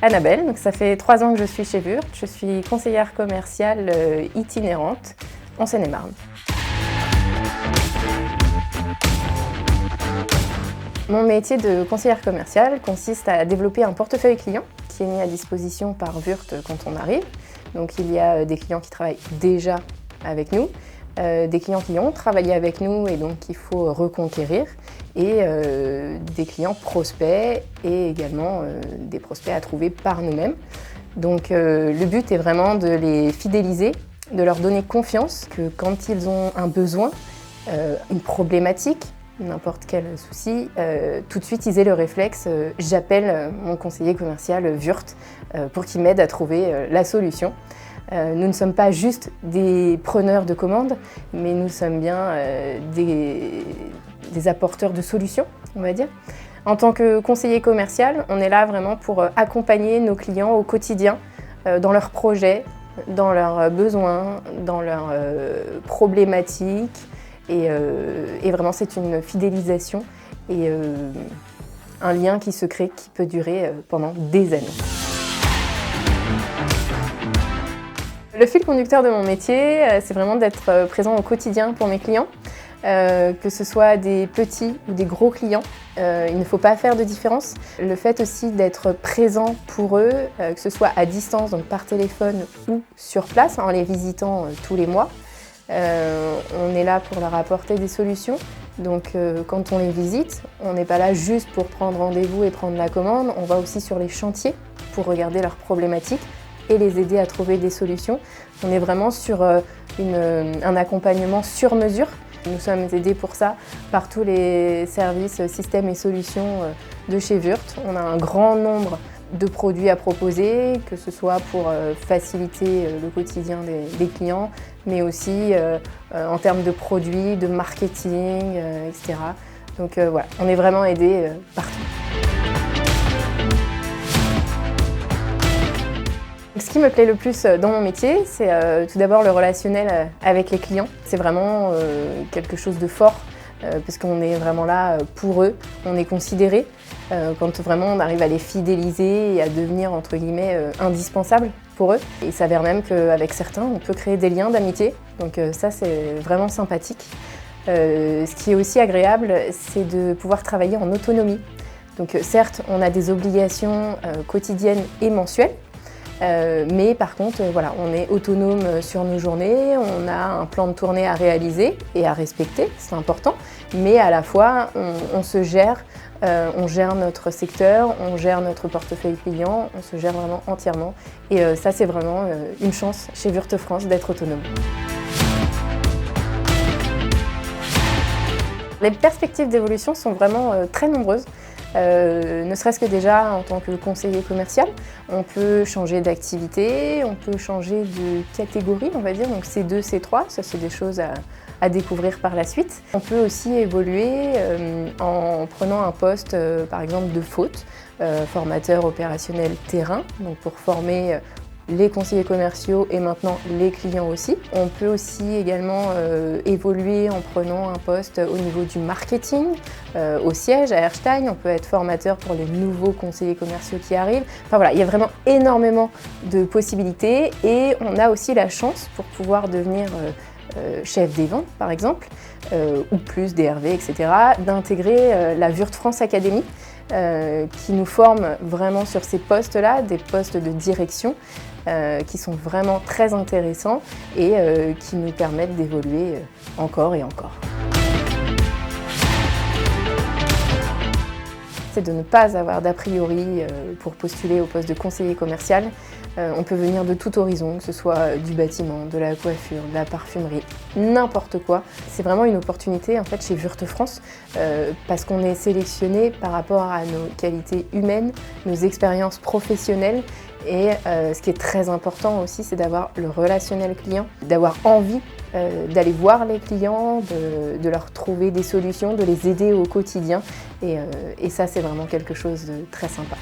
Annabelle, donc ça fait 3 ans que je suis chez Wurth. Je suis conseillère commerciale itinérante en Seine-et-Marne. Mon métier de conseillère commerciale consiste à développer un portefeuille client qui est mis à disposition par Wurth quand on arrive. Donc il y a des clients qui travaillent déjà avec nous, des clients qui ont travaillé avec nous et donc qu'il faut reconquérir, et des clients prospects et également des prospects à trouver par nous-mêmes. Donc le but est vraiment de les fidéliser, de leur donner confiance que quand ils ont un besoin, une problématique, n'importe quel souci, tout de suite ils aient le réflexe j'appelle mon conseiller commercial Wurth pour qu'il m'aide à trouver la solution. Nous ne sommes pas juste des preneurs de commandes, mais nous sommes bien des apporteurs de solutions, on va dire. En tant que conseiller commercial, on est là vraiment pour accompagner nos clients au quotidien dans leurs projets, dans leurs besoins, dans leurs problématiques. Et vraiment, c'est une fidélisation et un lien qui se crée, qui peut durer pendant des années. Le fil conducteur de mon métier, c'est vraiment d'être présent au quotidien pour mes clients, que ce soit des petits ou des gros clients. Il ne faut pas faire de différence. Le fait aussi d'être présent pour eux, que ce soit à distance, donc par téléphone ou sur place, en les visitant tous les mois. On est là pour leur apporter des solutions. Donc quand on les visite, on n'est pas là juste pour prendre rendez-vous et prendre la commande. On va aussi sur les chantiers pour regarder leurs problématiques et les aider à trouver des solutions. On est vraiment sur un accompagnement sur mesure. Nous sommes aidés pour ça par tous les services, systèmes et solutions de chez Wurth. On a un grand nombre de produits à proposer, que ce soit pour faciliter le quotidien des clients, mais aussi en termes de produits, de marketing, etc. Donc voilà, on est vraiment aidés partout. Ce qui me plaît le plus dans mon métier, c'est tout d'abord le relationnel avec les clients. C'est vraiment quelque chose de fort, parce qu'on est vraiment là pour eux, on est considéré. Quand vraiment on arrive à les fidéliser et à devenir entre guillemets indispensables pour eux. Il s'avère même qu'avec certains, on peut créer des liens d'amitié. Donc ça, c'est vraiment sympathique. Ce qui est aussi agréable, c'est de pouvoir travailler en autonomie. Donc certes, on a des obligations quotidiennes et mensuelles. Mais par contre, voilà, on est autonome sur nos journées, on a un plan de tournée à réaliser et à respecter, c'est important, mais à la fois on se gère, on gère notre secteur, on gère notre portefeuille client, on se gère vraiment entièrement, et ça c'est vraiment une chance chez Wurth France d'être autonome. Les perspectives d'évolution sont vraiment très nombreuses. Ne serait-ce que déjà en tant que conseiller commercial, on peut changer d'activité, on peut changer de catégorie, on va dire, donc C2, C3, ça c'est des choses à découvrir par la suite. On peut aussi évoluer en prenant un poste par exemple de faute, formateur opérationnel terrain, donc pour former les conseillers commerciaux et maintenant les clients aussi. On peut aussi également évoluer en prenant un poste au niveau du marketing, au siège à Erstein. On peut être formateur pour les nouveaux conseillers commerciaux qui arrivent. Enfin voilà, il y a vraiment énormément de possibilités et on a aussi la chance pour pouvoir devenir chef des ventes par exemple, ou plus DRV, etc., d'intégrer la Wurth France Academy, qui nous forme vraiment sur ces postes-là, des postes de direction qui sont vraiment très intéressants et qui nous permettent d'évoluer encore et encore. C'est de ne pas avoir d'a priori pour postuler au poste de conseiller commercial. On peut venir de tout horizon, que ce soit du bâtiment, de la coiffure, de la parfumerie, n'importe quoi. C'est vraiment une opportunité en fait chez Wurth France parce qu'on est sélectionné par rapport à nos qualités humaines, nos expériences professionnelles Et ce qui est très important aussi, c'est d'avoir le relationnel client, d'avoir envie d'aller voir les clients, de leur trouver des solutions, de les aider au quotidien. Et ça, c'est vraiment quelque chose de très sympa.